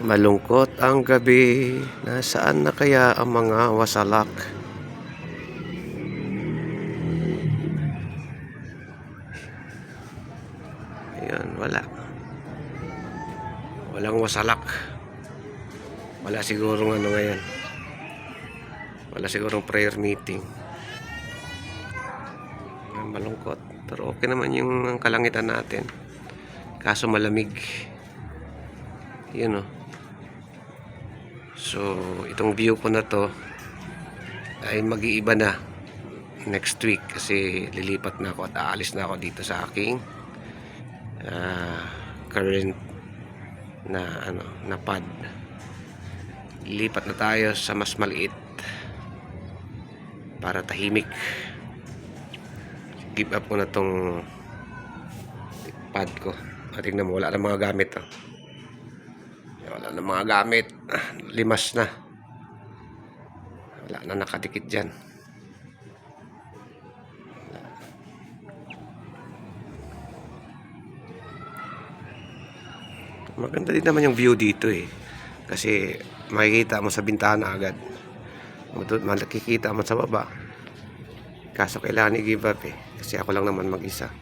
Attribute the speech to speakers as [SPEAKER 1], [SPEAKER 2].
[SPEAKER 1] Malungkot ang gabi, nasaan na kaya ang mga wasalak? Ayun, wala. Walang wasalak. Wala sigurong ano ngayon. Wala sigurong prayer meeting. Malungkot. Pero okay naman yung kalangitan natin. Kaso malamig. Yun, oh. So, itong view ko na to ay mag-iiba na next week kasi lilipat na ako at aalis na ako dito sa aking current na pad. Lilipat na tayo sa mas maliit para tahimik. Give up ko na tong pad ko. Tingnan mo, wala na mga gamit, oh. Wala na mga gamit. Limas na. Wala na nakadikit dyan. Maganda din naman yung view dito eh. Kasi makikita mo sa bintana agad. Makikita mo sa baba. Kaso kailangan i-give up eh. Kasi ako lang naman mag-isa.